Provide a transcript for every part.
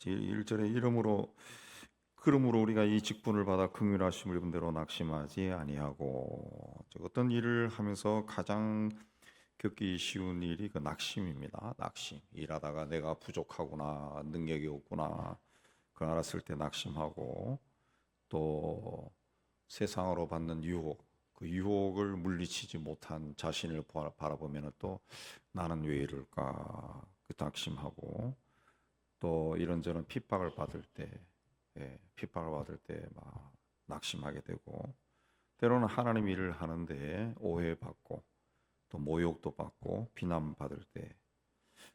1절에 이러므로 그러므로 우리가 이 직분을 받아 긍휼하심을 입은 대로 낙심하지 아니하고, 어떤 일을 하면서 가장 겪기 쉬운 일이 그 낙심입니다. 낙심. 일하다가 내가 부족하구나, 능력이 없구나, 그 알았을 때 낙심하고, 또 세상으로 받는 유혹, 그 유혹을 물리치지 못한 자신을 바라보면 또 나는 왜 이럴까, 그 낙심하고, 또 이런저런 핍박을 받을 때, 핍박을 받을 때 막 낙심하게 되고, 때로는 하나님 일을 하는데 오해받고 또 모욕도 받고 비난받을 때,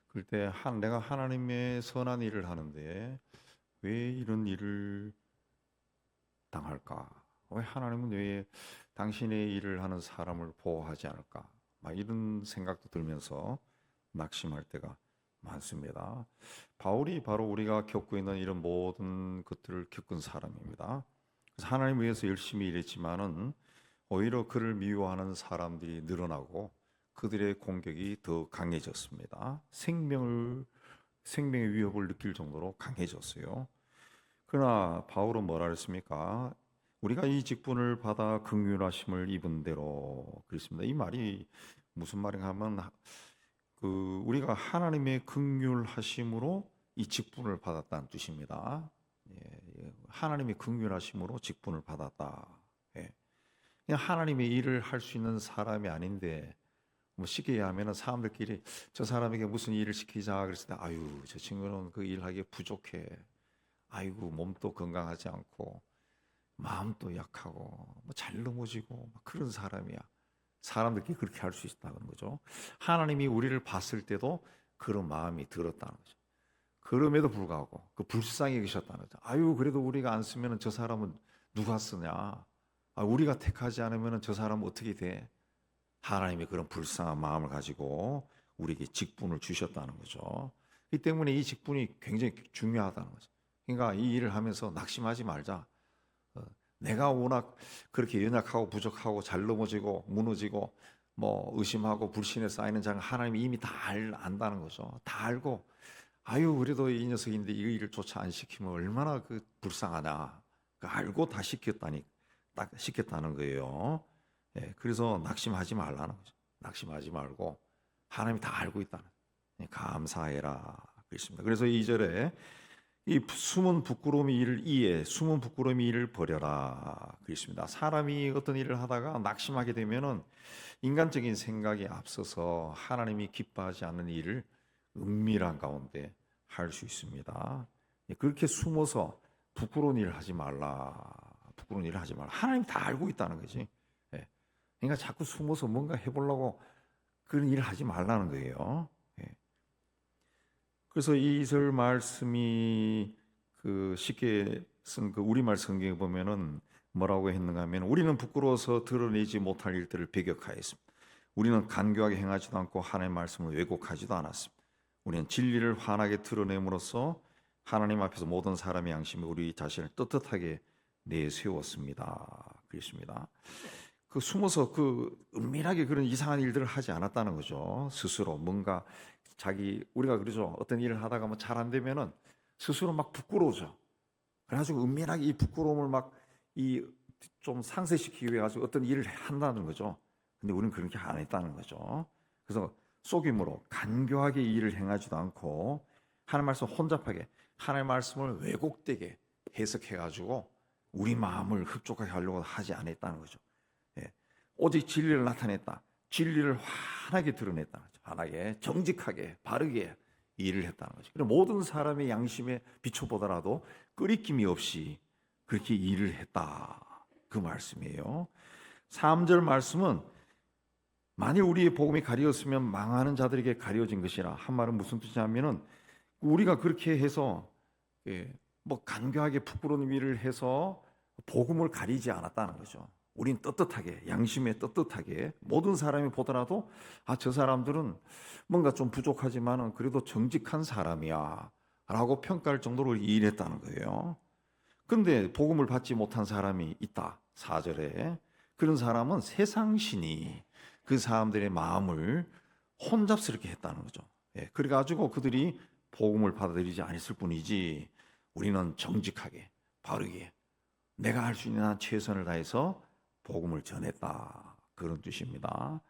그럴 때 내가 하나님의 선한 일을 하는데 왜 이런 일을 당할까? 왜 하나님은 왜 당신의 일을 하는 사람을 보호하지 않을까? 막 이런 생각도 들면서 낙심할 때가 많습니다. 바울이 바로 우리가 겪고 있는 이런 모든 것들을 겪은 사람입니다. 그래서 하나님 위해서 열심히 일했지만은 오히려 그를 미워하는 사람들이 늘어나고 그들의 공격이 더 강해졌습니다. 생명의 위협을 느낄 정도로 강해졌어요. 그러나 바울은 뭐라 그랬습니까? 우리가 이 직분을 받아 긍휼하심을 입은 대로 그랬습니다. 이 말이 무슨 말인가 하면 우리가 하나님의 긍휼하심으로 이 직분을 받았다는 뜻입니다. 하나님의 긍휼하심으로 직분을 받았다. 그냥 하나님의 일을 할 수 있는 사람이 아닌데, 뭐 쉽게 얘기하면 사람들끼리 저 사람에게 무슨 일을 시키자 그랬을 때, 아유 저 친구는 그 일하기에 부족해, 아이고 몸도 건강하지 않고 마음도 약하고 뭐 잘 넘어지고 그런 사람이야. 사람들끼리 그렇게 할 수 있다는 거죠. 하나님이 우리를 봤을 때도 그런 마음이 들었다는 거죠. 그럼에도 불구하고 그 불쌍히 계셨다는 거죠. 아유 그래도 우리가 안 쓰면 저 사람은 누가 쓰냐, 우리가 택하지 않으면 저 사람은 어떻게 돼? 하나님이 그런 불쌍한 마음을 가지고 우리에게 직분을 주셨다는 거죠. 이 때문에 이 직분이 굉장히 중요하다는 거죠. 그러니까 이 일을 하면서 낙심하지 말자. 내가 워낙 그렇게 연약하고 부족하고 잘 넘어지고 무너지고 뭐 의심하고 불신에 쌓이는 장을 하나님이 이미 다 안다는 거죠. 다 알고 아유 그래도 이 녀석인데 이 일을 조차 안 시키면 얼마나 그 불쌍하냐. 알고 다 시켰다는 거예요. 그래서 낙심하지 말라는 거죠. 낙심하지 말고 하나님이 다 알고 있다는 거예요. 감사해라 그랬습니다. 그래서 2절에 이 숨은 부끄러움이 일을 이에 숨은 부끄러움이 일을 버려라 그랬습니다. 사람이 어떤 일을 하다가 낙심하게 되면은 인간적인 생각이 앞서서 하나님이 기뻐하지 않는 일을 은밀한 가운데 할 수 있습니다. 그렇게 숨어서 부끄러운 일을 하지 말라. 부끄러운 일을 하지 말라. 하나님 다 알고 있다는 거지. 그러니까 자꾸 숨어서 뭔가 해보려고 그런 일을 하지 말라는 거예요. 그래서 이절 말씀이 쉽게 쓴 우리말 성경에 보면은 뭐라고 했는가 하면, 우리는 부끄러워서 드러내지 못할 일들을 배격하였습니다. 우리는 간교하게 행하지도 않고 하나님의 말씀을 왜곡하지도 않았습니다. 우리는 진리를 환하게 드러냄으로써 하나님 앞에서 모든 사람의 양심에 우리 자신을 떳떳하게 내세웠습니다. 그렇습니다. 숨어서 은밀하게 그런 이상한 일들을 하지 않았다는 거죠. 스스로 뭔가 우리가 그러죠. 어떤 일을 하다가 뭐 잘 안 되면은 스스로 막 부끄러워져. 그래가지고 은밀하게 이 부끄러움을 막 좀 상쇄시키기 위해 가지고 어떤 일을 한다는 거죠. 근데 우리는 그렇게 안 했다는 거죠. 그래서 속임으로 간교하게 일을 행하지도 않고 하나님 말씀 혼잡하게, 하나님 말씀을 왜곡되게 해석해가지고 우리 마음을 흡족하게 하려고 하지 않았다는 거죠. 오직 진리를 나타냈다. 진리를 환하게 드러냈다는 거죠. 환하게, 정직하게, 바르게 일을 했다는 거죠. 그래서 모든 사람의 양심에 비춰보더라도 끄리낌이 없이 그렇게 일을 했다. 그 말씀이에요. 3절 말씀은 만일 우리의 복음이 가려졌으면 망하는 자들에게 가려진 것이라. 한 말은 무슨 뜻이냐면은 우리가 그렇게 해서 뭐 간교하게 부끄러운 일을 해서 복음을 가리지 않았다는 거죠. 우린 떳떳하게, 양심에 떳떳하게 모든 사람이 보더라도 저 사람들은 뭔가 좀 부족하지만 그래도 정직한 사람이야 라고 평가할 정도로 일했다는 거예요. 근데 복음을 받지 못한 사람이 있다. 4절에 그런 사람은 세상신이 그 사람들의 마음을 혼잡스럽게 했다는 거죠. 그래가지고 그들이 복음을 받아들이지 않았을 뿐이지 우리는 정직하게 바르게 내가 할 수 있는 한 최선을 다해서 복음을 전했다, 그런 뜻입니다.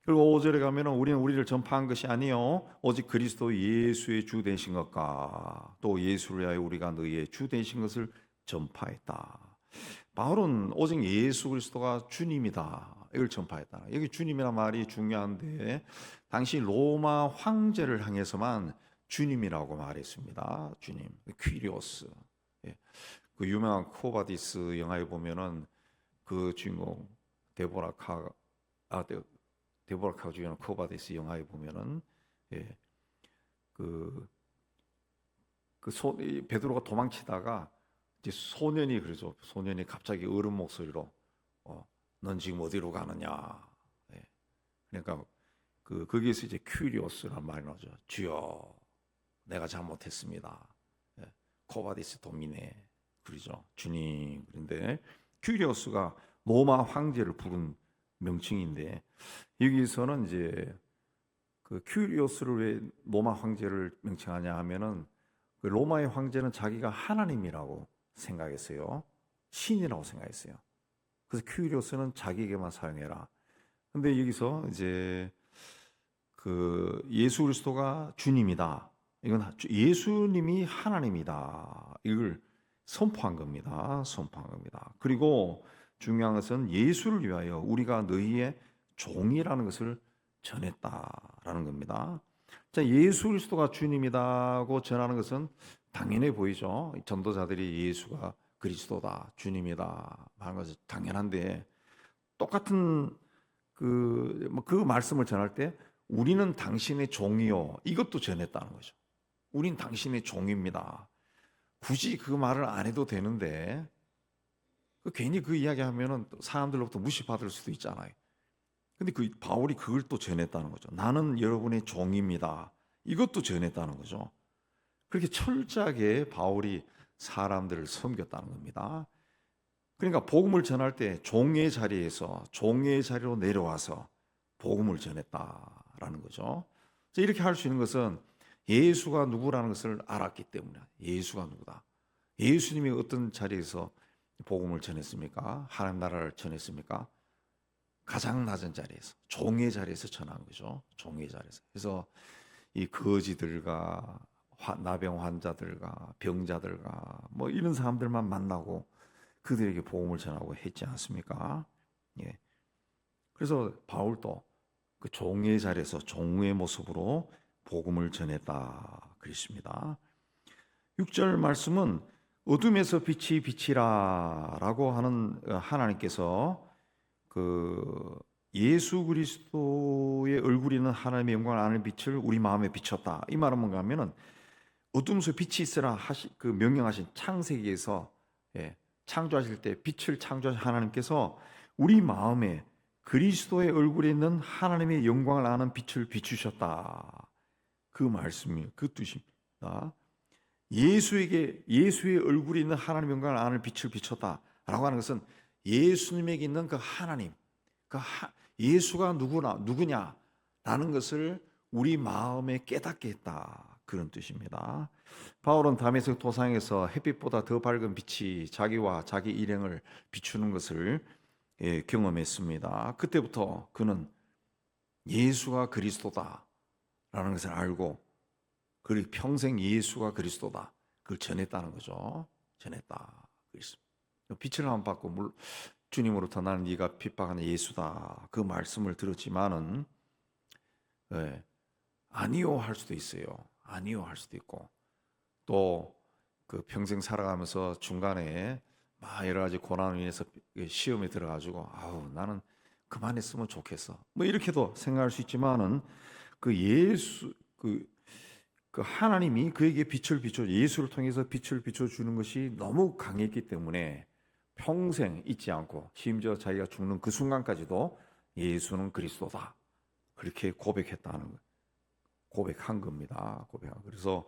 그리고 5절에 가면은 우리는 우리를 전파한 것이 아니요 오직 그리스도 예수의 주 되신 것과 또 예수를 위하여 우리가 너희의 주 되신 것을 전파했다. 바울은 오직 예수 그리스도가 주님이다, 이걸 전파했다. 여기 주님이란 말이 중요한데 당시 로마 황제를 향해서만 주님이라고 말했습니다. 주님, 퀴리오스. 예. 그 유명한 코바디스 영화에 보면은 그 주인공 데보라카가 주연한 코바디스 영화에 보면은 예. 베드로가 도망치다가 이제 소년이 그러죠. 소년이 갑자기 어른 목소리로 넌 지금 어디로 가느냐. 예. 그러니까 거기에서 이제 큐리오스란 말이 나오죠. 주여, 내가 잘못했습니다. 예. 코바디스 도미네, 그러죠. 주님. 그런데 큐리오스가 로마 황제를 부른 명칭인데 여기서는 이제 그 큐리오스를 왜 로마 황제를 명칭하냐 하면은 그 로마의 황제는 자기가 하나님이라고 생각했어요. 신이라고 생각했어요. 그래서 큐리오스는 자기에게만 사용해라. 근데 여기서 이제 그 예수 그리스도가 주님이다, 이건 예수님이 하나님이다, 이걸 선포한 겁니다. 선포한 겁니다. 그리고 중요한 것은 예수를 위하여 우리가 너희의 종이라는 것을 전했다라는 겁니다. 자, 예수 그리스도가 주님이다고 전하는 것은 당연해 보이죠. 전도자들이 예수가 그리스도다, 주님이다 하는 것은 당연한데 똑같은 그 말씀을 전할 때 우리는 당신의 종이요, 이것도 전했다는 거죠. 우린 당신의 종입니다. 굳이 그 말을 안 해도 되는데 괜히 그 이야기하면은 사람들로부터 무시받을 수도 있잖아요. 근데 바울이 그걸 또 전했다는 거죠. 나는 여러분의 종입니다, 이것도 전했다는 거죠. 그렇게 철저하게 바울이 사람들을 섬겼다는 겁니다. 그러니까 복음을 전할 때 종의 자리로 내려와서 복음을 전했다라는 거죠. 이렇게 할 수 있는 것은 예수가 누구라는 것을 알았기 때문에. 예수가 누구다, 예수님이 어떤 자리에서 복음을 전했습니까? 하나님 나라를 전했습니까? 가장 낮은 자리에서, 종의 자리에서 전한 거죠. 종의 자리에서. 그래서 이 거지들과 나병 환자들과 병자들과 뭐 이런 사람들만 만나고 그들에게 복음을 전하고 했지 않습니까? 예. 그래서 바울도 그 종의 자리에서 종의 모습으로 복음을 전했다 그랬습니다. 6절 말씀은 어둠에서 빛이 비치라라고 하는 하나님께서 그 예수 그리스도의 얼굴이 있는 하나님의 영광을 아는 빛을 우리 마음에 비췄다. 이 말은 뭔가 하면은 어둠 속에 빛이 있으라 그 명령하신 창세기에서 창조하실 때 빛을 창조하신 하나님께서 우리 마음에 그리스도의 얼굴에 있는 하나님의 영광을 아는 빛을 비추셨다. 그 말씀이 그 뜻입니다. 예수의 얼굴에 있는 하나님의 영광을 아는 빛을 비췄다라고 하는 것은 예수님에게 있는 그 하나님, 예수가 누구냐라는 것을 우리 마음에 깨닫게 했다, 그런 뜻입니다. 바울은 다메섹 도상에서 햇빛보다 더 밝은 빛이 자기와 자기 일행을 비추는 것을 경험했습니다. 그때부터 그는 예수가 그리스도다라는 것을 알고 그리고 평생 예수가 그리스도다, 그걸 전했다는 거죠. 전했다. 빛을 한번 받고 주님으로부터 나는 네가 핍박하는 예수다, 그 말씀을 들었지만은 아니요 할 수도 있어요. 아니요 할 수도 있고 또 그 평생 살아가면서 중간에 막 여러 가지 고난을 인해서 시험에 들어가지고 나는 그만했으면 좋겠어, 뭐 이렇게도 생각할 수 있지만은 그 하나님이 그에게 예수를 통해서 빛을 비춰주는 것이 너무 강했기 때문에 평생 잊지 않고 심지어 자기가 죽는 그 순간까지도 예수는 그리스도다, 그렇게 고백한 겁니다. 그래서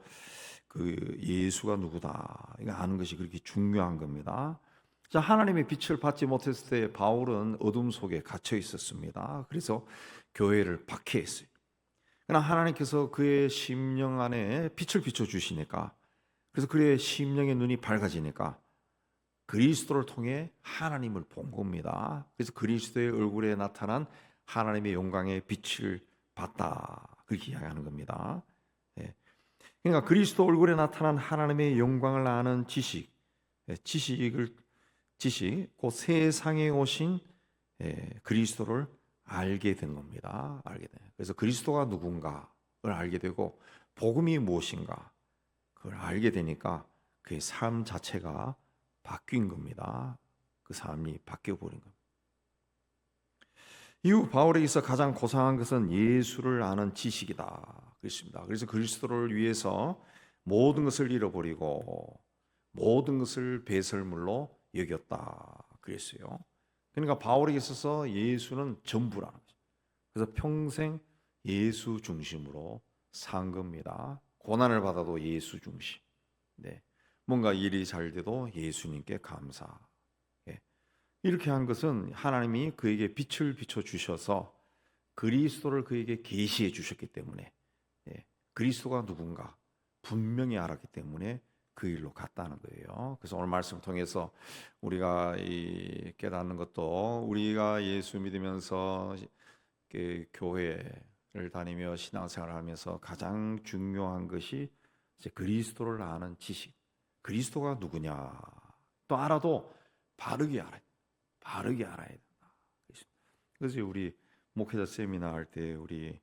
그 예수가 누구다 이거 아는 것이 그렇게 중요한 겁니다. 자, 하나님의 빛을 받지 못했을 때 바울은 어둠 속에 갇혀 있었습니다. 그래서 교회를 박해했어요. 그러나 하나님께서 그의 심령 안에 빛을 비춰 주시니까 그래서 그의 심령의 눈이 밝아지니까 그리스도를 통해 하나님을 본 겁니다. 그래서 그리스도의 얼굴에 나타난 하나님의 영광의 빛을 봤다. 그렇게 이야기하는 겁니다. 예. 그러니까 그리스도 얼굴에 나타난 하나님의 영광을 아는 지식, 곧 세상에 오신 그리스도를 알게 된 겁니다. 알게 돼. 그래서 그리스도가 누군가를 알게 되고 복음이 무엇인가 그걸 알게 되니까 그의 삶 자체가 바뀐 겁니다. 그 삶이 바뀌어 버린 겁니다. 이후 바울에게서 가장 고상한 것은 예수를 아는 지식이다. 그렇습니다. 그래서 그리스도를 위해서 모든 것을 잃어버리고 모든 것을 배설물로 여겼다. 그랬어요. 그러니까 바울에게 있어서 예수는 전부라는 거죠. 그래서 평생 예수 중심으로 산 겁니다. 고난을 받아도 예수 중심. 네. 뭔가 일이 잘 돼도 예수님께 감사. 예. 이렇게 한 것은 하나님이 그에게 빛을 비춰 주셔서 그리스도를 그에게 계시해 주셨기 때문에 그리스도가 누군가 분명히 알았기 때문에 그 일로 갔다는 거예요. 그래서 오늘 말씀을 통해서 우리가 깨닫는 것도 우리가 예수 믿으면서 교회를 다니며 신앙생활을 하면서 가장 중요한 것이 이제 그리스도를 아는 지식. 그리스도가 누구냐 또 알아도 바르게 알아야 된다. 그래서 우리 목회자 세미나 할 때 우리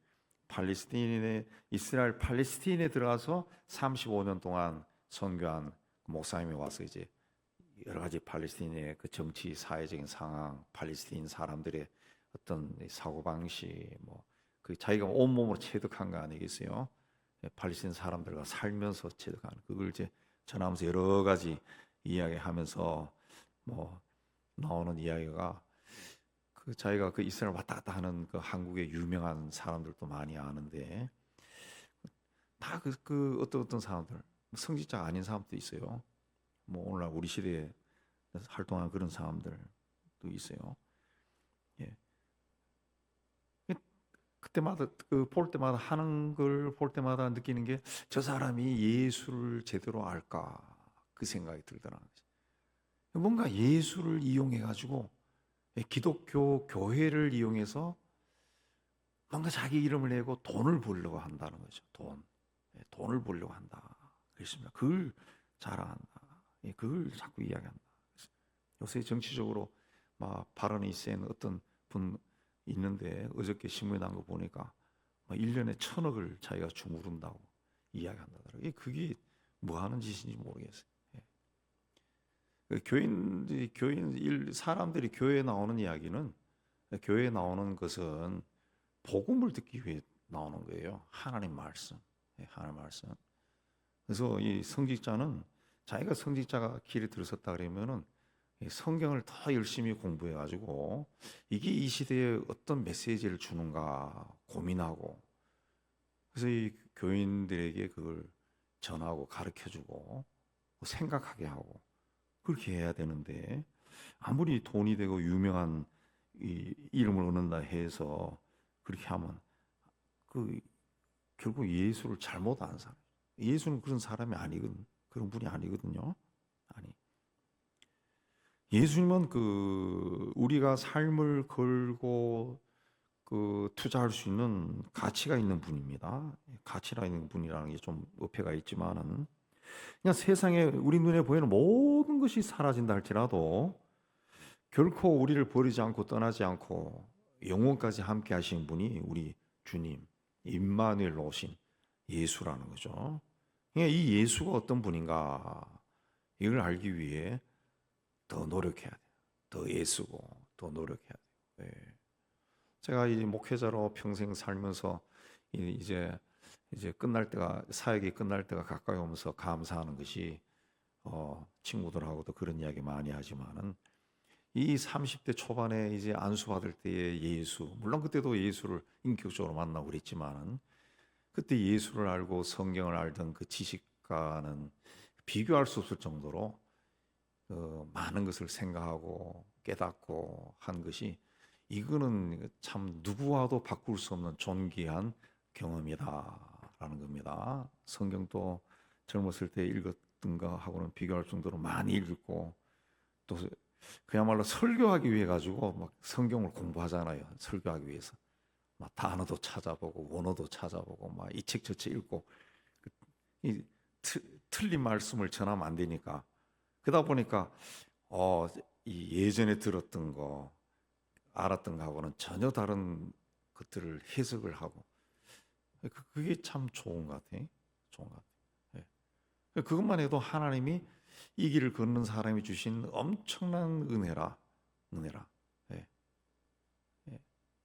이스라엘 팔레스틴에 들어가서 35년 동안 선교한 목사님이 와서 이제 여러 가지 팔레스틴의 그 정치 사회적인 상황, 팔레스틴 사람들의 어떤 사고 방식, 그 자기가 온 몸으로 체득한 거 아니겠어요? 팔레스틴 사람들과 살면서 체득한 그걸 이제 전하면서 여러 가지 이야기하면서 나오는 이야기가 그 자기가 그 이스라엘 왔다 갔다 하는 그 한국의 유명한 사람들도 많이 아는데 다 그 어떤 사람들 성직자가 아닌 사람도 있어요. 오늘날 우리 시대에 활동하는 그런 사람들도 있어요. 예. 그때마다 볼 때마다 하는 걸 볼 때마다 느끼는 게 저 사람이 예수를 제대로 알까 그 생각이 들더라고요. 뭔가 예수를 이용해 가지고 기독교 교회를 이용해서 뭔가 자기 이름을 내고 돈을 벌려고 한다는 거죠. 돈을 벌려고 한다. 그렇습니다. 그걸 자랑한다. 그걸 자꾸 이야기한다. 요새 정치적으로 막 발언이 센 어떤 분 있는데 어저께 신문에 난 거 보니까 1년에 1,000억을 자기가 주무른다고 이야기한다더라고요. 그게 뭐 하는 짓인지 모르겠어요. 사람들이 교회에 나오는 이야기는 교회에 나오는 것은 복음을 듣기 위해 나오는 거예요. 하나님 말씀. 하나님 말씀. 그래서 이 성직자는 자기가 성직자가 길에 들어섰다 그러면은 성경을 더 열심히 공부해 가지고 이게 이 시대에 어떤 메시지를 주는가 고민하고 그래서 이 교인들에게 그걸 전하고 가르쳐 주고 생각하게 하고 그렇게 해야 되는데 아무리 돈이 되고 유명한 이름을 얻는다 해서 그렇게 하면 결국 예수를 잘못 아는 사람. 예수는 그런 사람이 아니거든. 그런 분이 아니거든요. 아니. 예수님은 우리가 삶을 걸고 투자할 수 있는 가치가 있는 분입니다. 가치가 있는 분이라는 게 좀 어폐가 있지만은 그냥 세상에 우리 눈에 보이는 모든 것이 사라진다 할지라도 결코 우리를 버리지 않고 떠나지 않고 영원까지 함께 하신 분이 우리 주님 임마누엘 오신 예수라는 거죠. 그러니까 이 예수가 어떤 분인가 이걸 알기 위해 더 노력해야 돼요. 더 애쓰고 더 노력해야 돼요. 네. 제가 이 목회자로 평생 살면서 이제 끝날 때가 사역이 끝날 때가 가까이 오면서 감사하는 것이 친구들하고도 그런 이야기 많이 하지만은 이 30대 초반에 이제 안수받을 때의 예수 물론 그때도 예수를 인격적으로 만나고 그랬지만은 그때 예수를 알고 성경을 알던 그 지식과는 비교할 수 없을 정도로 많은 것을 생각하고 깨닫고 한 것이 이거는 참 누구와도 바꿀 수 없는 존귀한 경험이다라는 겁니다. 성경도 젊었을 때 읽었던 거하고는 비교할 정도로 많이 읽고 또 그야말로 설교하기 위해 가지고 막 성경을 공부하잖아요. 설교하기 위해서 막 단어도 찾아보고 원어도 찾아보고 막 이 책 저 책 읽고 이 틀린 말씀을 전하면 안 되니까 그러다 보니까 이 예전에 들었던 거 알았던 거하고는 전혀 다른 것들을 해석을 하고 그게 참 좋은 것 같아요. 좋은 것 같아요. 예. 그것만 해도 하나님이 이 길을 걷는 사람이 주신 엄청난 은혜라. 예. 예.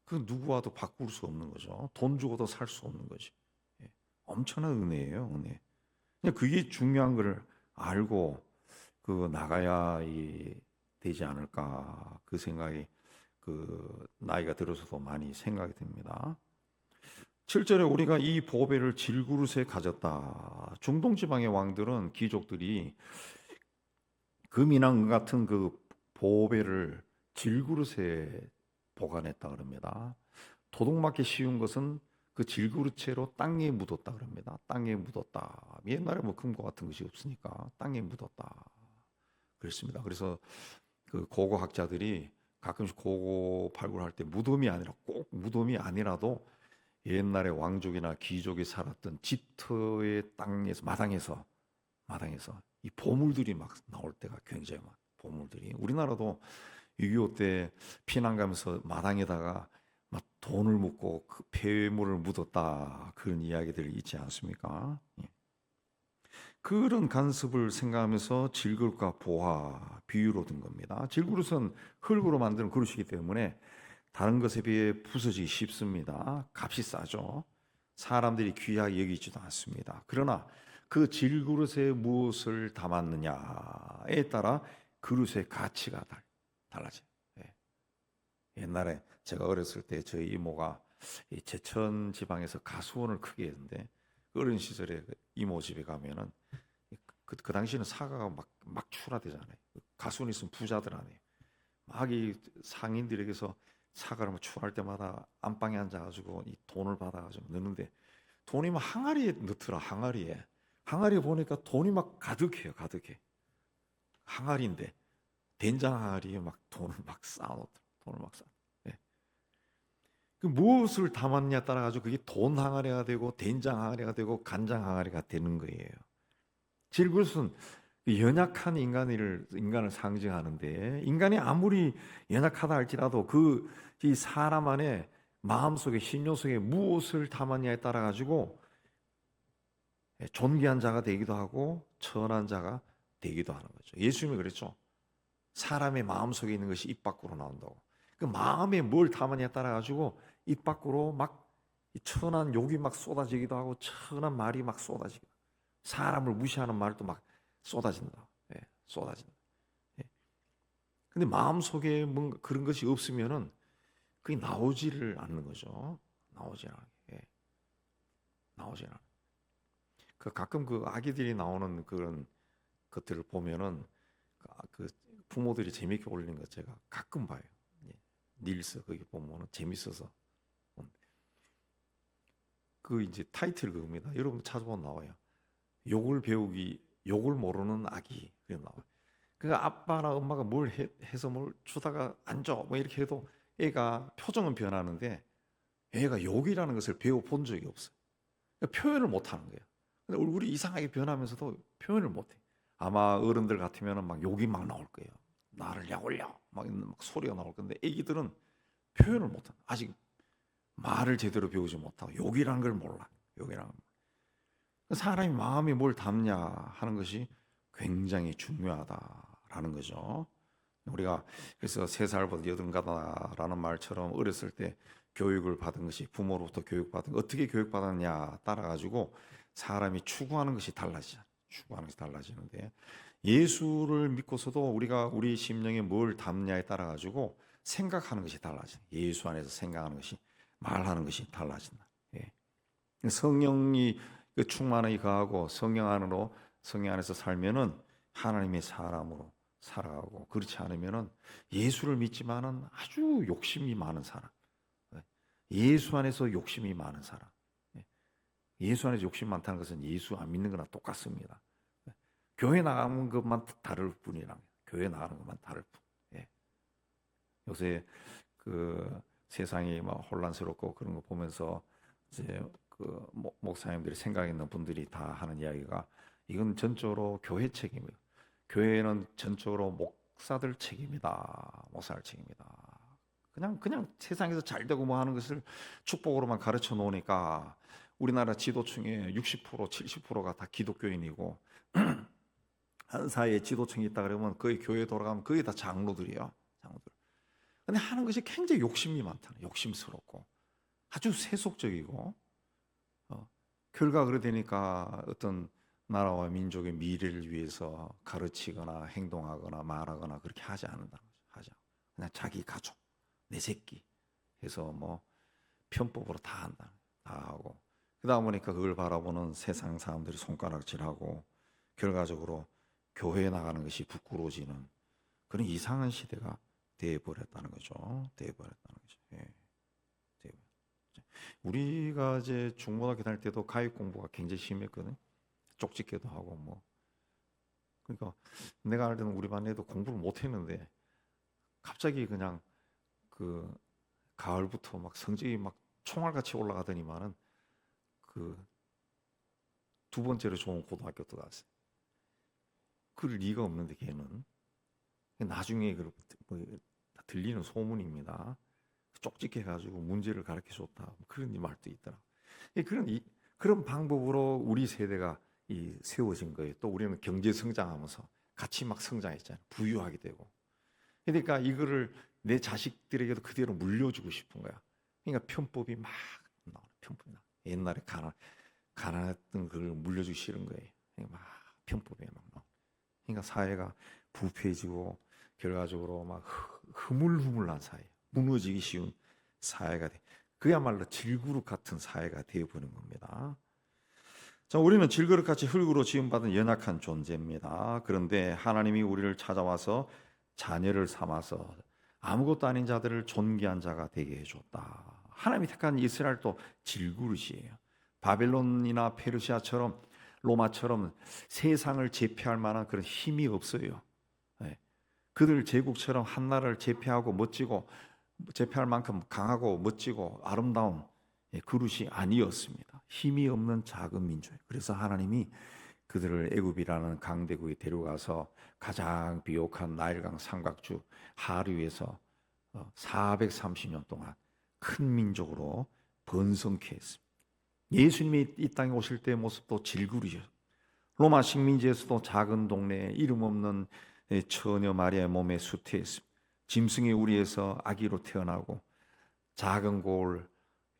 그 누구와도 바꿀 수 없는 거죠. 돈 주고도 살 수 없는 거지. 예. 엄청난 은혜예요, 은혜. 그냥 그게 중요한 걸 알고 그 나가야 되지 않을까 그 생각이 그 나이가 들어서도 많이 생각이 듭니다. 7절에 우리가 이 보배를 질그릇에 가졌다. 중동 지방의 왕들은 귀족들이 금이나 은 같은 그 보배를 질그릇에 보관했다 그럽니다. 도둑맞기 쉬운 것은 그 질그릇채로 땅에 묻었다 그럽니다. 땅에 묻었다. 옛날에 뭐 금고 같은 것이 없으니까 땅에 묻었다. 그렇습니다. 그래서 그 고고학자들이 가끔씩 고고 발굴할 때 무덤이 아니라 꼭 무덤이 아니라도 옛날에 왕족이나 귀족이 살았던 집터의 땅에서 마당에서 이 보물들이 막 나올 때가 굉장히 많아. 보물들이 우리나라도 6.25 때 피난 가면서 마당에다가 막 돈을 묻고 그 폐물을 묻었다 그런 이야기들이 있지 않습니까? 예. 그런 간섭을 생각하면서 질그릇과 보화 비유로 든 겁니다. 질그릇은 흙으로 만든 그릇이기 때문에 다른 것에 비해 부서지기 쉽습니다. 값이 싸죠. 사람들이 귀하게 여기지도 않습니다. 그러나 그 질그릇에 무엇을 담았느냐에 따라 그릇의 가치가 달라져요. 예. 옛날에 제가 어렸을 때 저희 이모가 제천 지방에서 가수원을 크게 했는데 어린 시절에 그 이모 집에 가면은 그 당시에는 사과가 막 출하되잖아요. 가수원 있으면 부자들 아니에요. 막 이 상인들에게서 사과를 막 출할 때마다 안방에 앉아가지고 이 돈을 받아가지고 넣는데 돈이 막 항아리에 넣더라. 항아리에 보니까 돈이 막 가득해요. 항아리인데 된장 항아리에 막 돈을 막 쌓아놓더라. 돈을 막 쌓아. 예. 그 무엇을 담았냐 따라 가지고 그게 돈 항아리가 되고 된장 항아리가 되고 간장 항아리가 되는 거예요. 질그릇은 연약한 인간을 상징하는데 인간이 아무리 연약하다 할지라도 이 사람 안에 마음속에 심령 속에 무엇을 담았냐에 따라 가지고 존귀한 자가 되기도 하고 천한 자가 되기도 하는 거죠. 예수님이 그랬죠. 사람의 마음속에 있는 것이 입 밖으로 나온다고. 그 마음에 뭘 담았냐에 따라 가지고 입 밖으로 막 천한 욕이 막 쏟아지기도 하고 천한 말이 막 쏟아지기도 하고 사람을 무시하는 말도 막 쏟아진다. 예, 쏟아진다. 예. 근데 마음속에 뭔가 그런 것이 없으면은 그게 나오지를 않는 거죠. 나오지 않아. 예. 나오지 않아. 그 가끔 그 아기들이 나오는 그런 것들을 보면은 그 부모들이 재밌게 올리는 거 제가 가끔 봐요. 예. 릴스 거기 보면은 재밌어서. 그 이제 타이틀 그겁니다. 여러분 찾아보면 나와요. 욕을 모르는 아기 그래 나와요. 그러니까 아빠나 엄마가 뭘 해서 뭘 주다가 안 줘 뭐 이렇게 해도 애가 표정은 변하는데 애가 욕이라는 것을 배워본 적이 없어요. 그러니까 표현을 못 하는 거예요. 근데 얼굴이 이상하게 변하면서도 표현을 못 해. 아마 어른들 같으면 막 욕이 막 나올 거예요. 나를 약올려 막 소리가 나올 건데 애기들은 표현을 못 해. 아직 말을 제대로 배우지 못하고 욕이라는 걸 몰라. 욕이라는 걸. 사람이 마음에 뭘 담냐 하는 것이 굉장히 중요하다라는 거죠. 우리가 그래서 3살부터 80가다라는 말처럼 어렸을 때 교육을 받은 것이 부모로부터 교육받은 어떻게 교육받았냐 따라 가지고 사람이 추구하는 것이 달라지는데 예수를 믿고서도 우리가 우리 심령에 뭘 담냐에 따라 가지고 생각하는 것이 달라져. 예수 안에서 생각하는 것이 말하는 것이 달라진다. 예. 성령이 충만하게 가하고 성령 안에서 살면은 하나님의 사람으로 살아가고 그렇지 않으면은 예수를 믿지만은 아주 욕심이 많은 사람. 예수 안에서 욕심이 많은 사람. 예수 안에서 욕심 많다는 것은 예수 안 믿는 거나 똑같습니다. 교회 나가는 것만 다를 뿐이라. 교회 나가는 것만 다를 뿐. 예. 요새 그 세상이 막 혼란스럽고 그런 거 보면서 이제 그 목사님들이 생각 있는 분들이 다 하는 이야기가 이건 전적으로 교회 책임이에요. 교회는 전적으로 목사들 책임이다. 목사들 책임이다. 그냥 세상에서 잘 되고 뭐 하는 것을 축복으로만 가르쳐 놓으니까 우리나라 지도층의 60% 70%가 다 기독교인이고 한 사회에 지도층이 있다 그러면 거의 교회 돌아가면 거의 다 장로들이에요. 장로들. 근데 하는 것이 굉장히 욕심이 많다는, 욕심스럽고 아주 세속적이고 결과 그래 되니까 어떤 나라와 민족의 미래를 위해서 가르치거나 행동하거나 말하거나 그렇게 하지 않는다는 거죠. 하지 않고 그냥 자기 가족, 내 새끼 해서 뭐 편법으로 다 한다, 다 하고 그러다 보니까 그걸 바라보는 세상 사람들이 손가락질하고 결과적으로 교회에 나가는 것이 부끄러워지는 그런 이상한 시대가 되어버렸다는 거죠. 되어버렸다는 거죠. 예. 우리가 이제 중고등학교 다닐 때도 가입 공부가 굉장히 심했거든. 쪽집게도 하고 뭐. 그러니까 내가 알 때는 우리 반 애도 공부를 못했는데 갑자기 그냥 그 가을부터 막 성적이 막 총알같이 올라가더니만은 그 두 번째로 좋은 고등학교 들어갔어요. 그럴 리가 없는데 걔는 나중에 뭐 들리는 소문입니다. 쪽집게 가지고 문제를 가르쳐 줬다. 그런 말도 있더라. 그런 방법으로 우리 세대가 세워진 거예요. 또 우리는 경제 성장하면서 같이 막 성장했잖아요. 부유하게 되고. 그러니까 이거를 내 자식들에게도 그대로 물려주고 싶은 거야. 그러니까 편법이 막 나오는 편법이 나. 옛날에 가난했던 걸 물려주기 싫은 거예요. 그러니까 막 편법이 막 나오. 그러니까 사회가 부패해지고 결과적으로 막 흐물흐물한 사회, 무너지기 쉬운 사회가 돼. 그야말로 질그릇 같은 사회가 되어버린 겁니다. 자, 우리는 질그릇같이 흙으로 지음받은 연약한 존재입니다. 그런데 하나님이 우리를 찾아와서 자녀를 삼아서 아무것도 아닌 자들을 존귀한 자가 되게 해줬다. 하나님이 택한 이스라엘도 질그릇이에요. 바벨론이나 페르시아처럼 로마처럼 세상을 제패할 만한 그런 힘이 없어요. 네. 그들 제국처럼 한 나라를 제패하고 멋지고 제패할 만큼 강하고 멋지고 아름다운 그릇이 아니었습니다. 힘이 없는 작은 민족. 그래서 하나님이 그들을 애굽이라는 강대국에 데려가서 가장 비옥한 나일강 삼각주 하류에서 430년 동안 큰 민족으로 번성케 했습니다. 예수님이 이 땅에 오실 때의 모습도 질그릇이에요. 로마 식민지에서도 작은 동네에 이름 없는 처녀 마리아의 몸에 수태했습니다. 짐승의 우리에서 아기로 태어나고 작은 골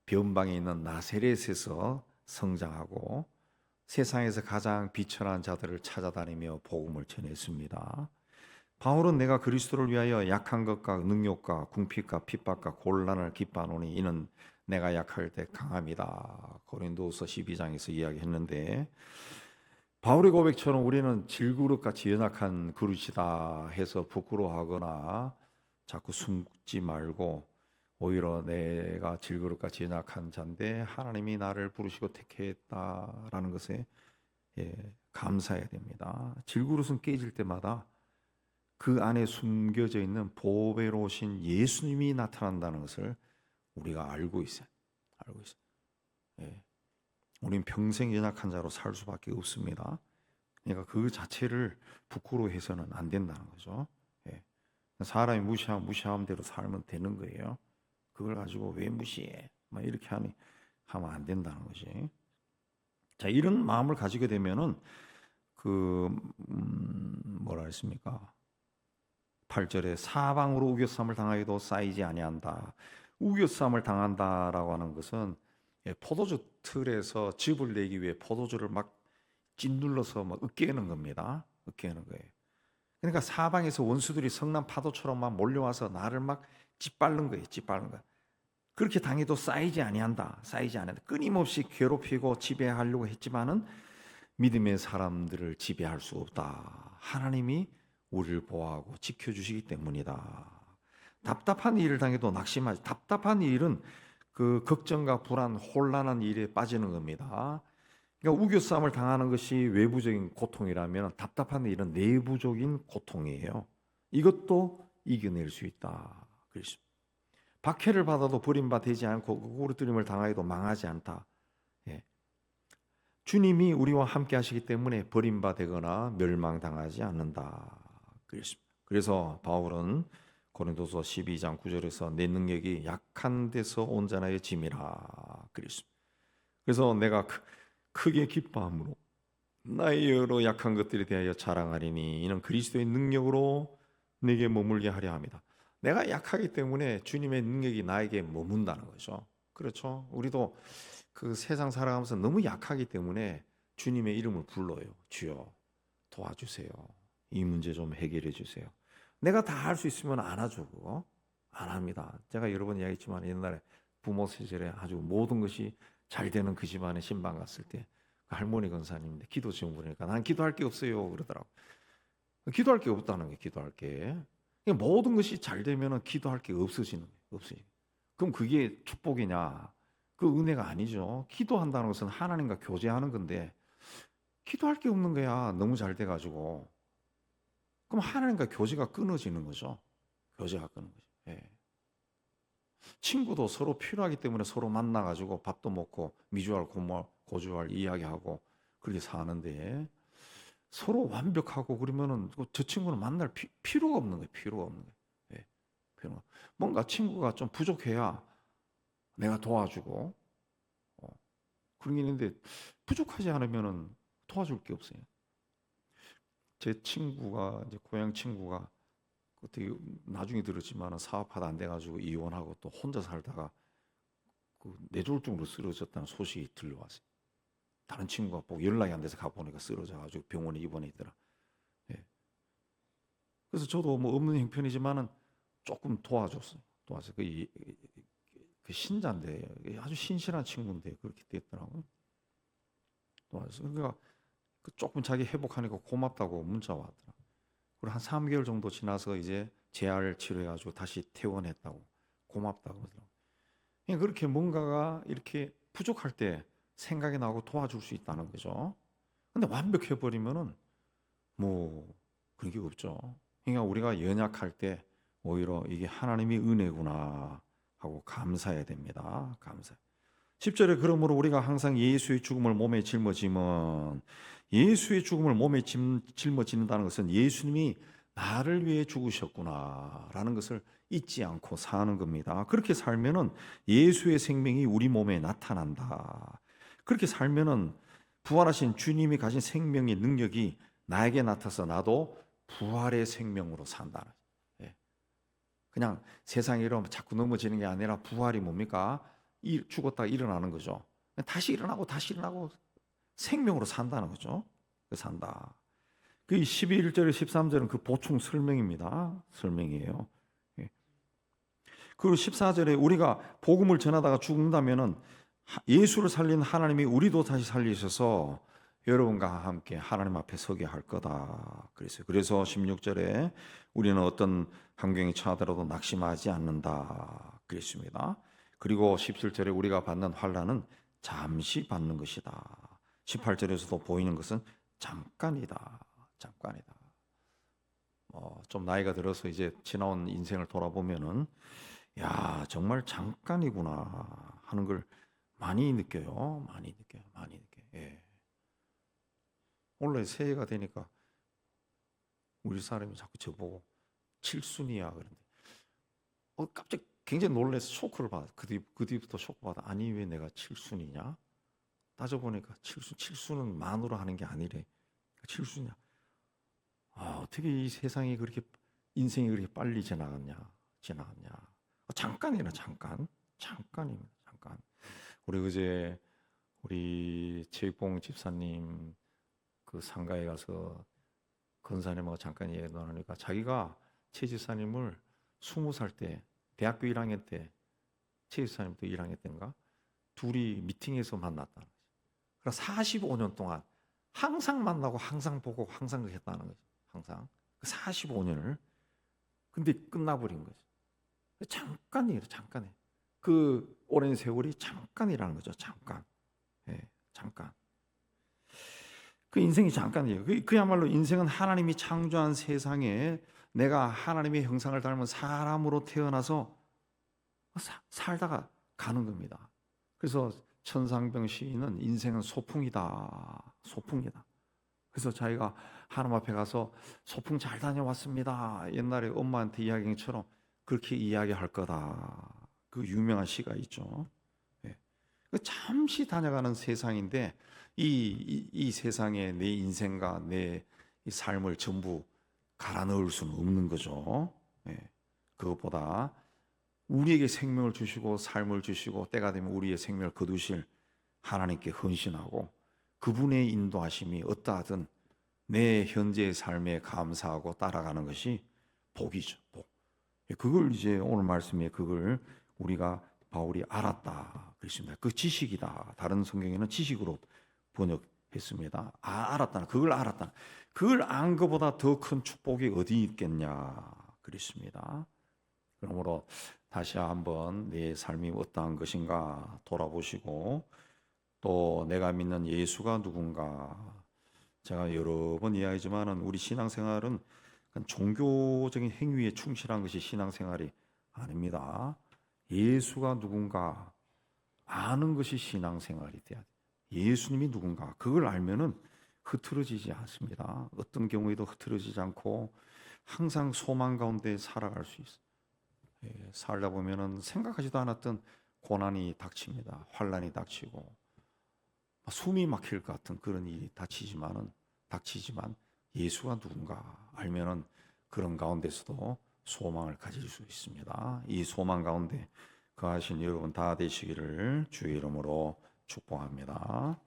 변방에 있는 나세렛에서 성장하고 세상에서 가장 비천한 자들을 찾아다니며 복음을 전했습니다. 바울은 내가 그리스도를 위하여 약한 것과 능욕과 궁핍과 핍박과 곤란을 기뻐하노니 이는 내가 약할 때 강함이다. 고린도서 12장에서 이야기했는데 바울의 고백처럼 우리는 질그릇같이 연약한 그릇이다 해서 부끄러워하거나 자꾸 숨지 말고 오히려 내가 질그릇같이 연약한 자인데 하나님이 나를 부르시고 택했다라는 것에 감사해야 됩니다. 질그릇은 깨질 때마다 그 안에 숨겨져 있는 보배로우신 예수님이 나타난다는 것을 우리가 알고 있어요. 알고 있어요. 우리는 평생 연약한 자로 살 수밖에 없습니다. 그러니까 그 자체를 부끄러워해서는 안 된다는 거죠. 사람이 무시하는 대로 살면 되는 거예요. 그걸 가지고 왜 무시해? 막 이렇게 하면 안 된다는 거지. 자, 이런 마음을 가지게 되면은 뭐라 했습니까? 8절에 사방으로 우겨쌈을 당하여도 쌓이지 아니한다. 우겨쌈을 당한다라고 하는 것은 포도주 틀에서 즙을 내기 위해 포도주를 막 찐눌러서 막 으깨는 겁니다. 으깨는 거예요. 그러니까 사방에서 원수들이 성난 파도처럼 막 몰려와서 나를 막 짓밟는 거예요. 짓밟는 거예요. 그렇게 당해도 쌓이지 아니한다. 쌓이지 아니한다. 끊임없이 괴롭히고 지배하려고 했지만은 믿음의 사람들을 지배할 수 없다. 하나님이 우리를 보호하고 지켜주시기 때문이다. 답답한 일을 당해도 낙심하지. 답답한 일은 그 걱정과 불안, 혼란한 일에 빠지는 겁니다. 그러니까 우겨싸움을 당하는 것이 외부적인 고통이라면 답답한 이런 내부적인 고통이에요. 이것도 이겨낼 수 있다. 그렇습니다. 박해를 받아도 버림받지 않고 고꾸라뜨림을 당하여도 망하지 않다. 예. 주님이 우리와 함께 하시기 때문에 버림받거나 멸망당하지 않는다. 그렇습니다. 그래서 바울은 고린도서 12장 9절에서 내 능력이 약한 데서 온전하여 짐이라 그랬습니다. 그래서 내가 크게 기뻐함으로 나의 여러 약한 것들에 대하여 자랑하리니 이는 그리스도의 능력으로 내게 머물게 하려 합니다. 내가 약하기 때문에 주님의 능력이 나에게 머문다는 거죠. 그렇죠? 우리도 그 세상 살아가면서 너무 약하기 때문에 주님의 이름을 불러요. 주여 도와주세요. 이 문제 좀 해결해 주세요. 내가 다 할 수 있으면 안 하죠. 그거 안 합니다. 제가 여러 번 이야기했지만 옛날에 부모 시절에 아주 모든 것이 잘 되는 그 집안에 신방 갔을 때 그 할머니 권사님인데 기도 지원 부르니까 난 기도할 게 없어요 그러더라고. 기도할 게 없다는 게 기도할 게 모든 것이 잘 되면은 기도할 게 없어지는 거예요. 없어지. 그럼 그게 축복이냐? 그 은혜가 아니죠. 기도한다는 것은 하나님과 교제하는 건데 기도할 게 없는 거야. 너무 잘 돼가지고. 그럼 하나님과 교제가 끊어지는 거죠. 교제가 끊는 거죠. 예. 친구도 서로 필요하기 때문에 서로 만나가지고 밥도 먹고 미주알 고주알 이야기하고 그렇게 사는데 서로 완벽하고 그러면은 저 친구는 만날 필요가 없는 거예요. 필요가 없는 거예요. 예. 필요가. 뭔가 친구가 좀 부족해야 내가 도와주고 그런 게 있는데 부족하지 않으면은 도와줄 게 없어요. 제 친구가 이제 고향 친구가 어떻게 나중에 들었지만 사업하다 안 돼가지고 이혼하고 또 혼자 살다가 그 뇌졸중으로 쓰러졌다는 소식이 들려왔어요. 다른 친구가 보고 연락이 안 돼서 가보니까 쓰러져가지고 병원에 입원해 있더라. 예. 그래서 저도 뭐 없는 형편이지만은 조금 도와줬어요. 도와서 그 신자인데 아주 신실한 친구인데 그렇게 됐더라고요. 도와서 그러니까 그 조금 자기 회복하니까 고맙다고 문자 왔더라. 그리고 한 3개월 정도 지나서 이제 재활 치료해가지고 다시 퇴원했다고 고맙다고 그러더라고요. 그러니까 그렇게 뭔가가 이렇게 부족할 때 생각이 나고 도와줄 수 있다는 거죠. 근데 완벽해 버리면은 뭐 그런 게 없죠. 그러니까 우리가 연약할 때 오히려 이게 하나님의 은혜구나 하고 감사해야 됩니다. 감사. 10절에 그러므로 우리가 항상 예수의 죽음을 몸에 짊어지면 예수의 죽음을 몸에 짊어진다는 것은 예수님이 나를 위해 죽으셨구나라는 것을 잊지 않고 사는 겁니다. 그렇게 살면은 예수의 생명이 우리 몸에 나타난다. 그렇게 살면은 부활하신 주님이 가진 생명의 능력이 나에게 나타서 나도 부활의 생명으로 산다. 예. 그냥 세상에 이러면 자꾸 넘어지는 게 아니라 부활이 뭡니까? 죽었다가 일어나는 거죠. 다시 일어나고 생명으로 산다는 거죠. 산다. 그 11절, 13절은 그 보충 설명입니다. 설명이에요. 예. 그리고 14절에 우리가 복음을 전하다가 죽는다면은 예수를 살린 하나님이 우리도 다시 살리셔서 여러분과 함께 하나님 앞에 서게 할 거다. 그래서 16절에 우리는 어떤 환경에 처하더라도 낙심하지 않는다. 그랬습니다. 그리고 17절에 우리가 받는 환난은 잠시 받는 것이다. 18절에서도 보이는 것은 잠깐이다. 잠깐이다. 좀 나이가 들어서 이제 지나온 인생을 돌아보면은 야 정말 잠깐이구나 하는 걸 많이 느껴요. 많이 느껴요. 예. 원래 새해가 되니까 우리 사람이 자꾸 저보고 칠순이야 그런데 깜짝 굉장히 놀라서 쇼크를 받아. 그 뒤부터 쇼크 받아. 아니 왜 내가 칠순이냐? 따져보니까 칠순은 만으로 하는 게 아니래. 칠순이야. 어떻게 이 세상이 그렇게 인생이 그렇게 빨리 지나갔냐? 잠깐이나 잠깐입니다. 잠깐. 우리 그제 우리 최익봉 집사님 그 상가에 가서 권사님하고 잠깐 얘기 나누니까 자기가 최 집사님을 20살 때 대학교 1학년 때 최 집사님도 1학년 때인가 둘이 미팅에서 만났다는 거죠. 그래서 45년 동안 항상 만나고 항상 보고 항상 했다는 거죠. 항상 45년을 근데 끝나버린 거죠. 잠깐이에요. 잠깐에 그 오랜 세월이 잠깐이라는 거죠. 잠깐. 예, 잠깐. 그 인생이 잠깐이에요. 그야말로 인생은 하나님이 창조한 세상에 내가 하나님의 형상을 닮은 사람으로 태어나서 살다가 가는 겁니다. 그래서 천상병 시인은 인생은 소풍이다. 소풍이다. 그래서 자기가 하나님 앞에 가서 소풍 잘 다녀왔습니다. 옛날에 엄마한테 이야기한 것처럼 그렇게 이야기할 거다. 그 유명한 시가 있죠. 예. 잠시 다녀가는 세상인데 이 세상에 내 인생과 내 삶을 전부 갈아 넣을 수는 없는 거죠. 예. 그것보다 우리에게 생명을 주시고 삶을 주시고 때가 되면 우리의 생명을 거두실 하나님께 헌신하고 그분의 인도하심이 어떠하든 내 현재의 삶에 감사하고 따라가는 것이 복이죠. 복. 그걸 이제 오늘 말씀에 그걸 우리가 바울이 알았다 그랬습니다. 그 지식이다. 다른 성경에는 지식으로 번역했습니다. 알았다. 그걸 알았다. 그걸 안 것보다 더 큰 축복이 어디 있겠냐 그랬습니다. 그러므로 다시 한번 내 삶이 어떠한 것인가 돌아보시고 또 내가 믿는 예수가 누군가. 제가 여러 번 이야기하지만은 우리 신앙생활은 종교적인 행위에 충실한 것이 신앙생활이 아닙니다. 예수가 누군가 아는 것이 신앙생활이 돼야 돼요. 예수님이 누군가 그걸 알면은 흐트러지지 않습니다. 어떤 경우에도 흐트러지지 않고 항상 소망 가운데 살아갈 수 있어요. 살다 보면은 생각하지도 않았던 고난이 닥칩니다. 환난이 닥치고 숨이 막힐 것 같은 그런 일이 닥치지만 예수가 누군가 알면은 그런 가운데서도 소망을 가질 수 있습니다. 이 소망 가운데 거하신 여러분 다 되시기를 주의 이름으로 축복합니다.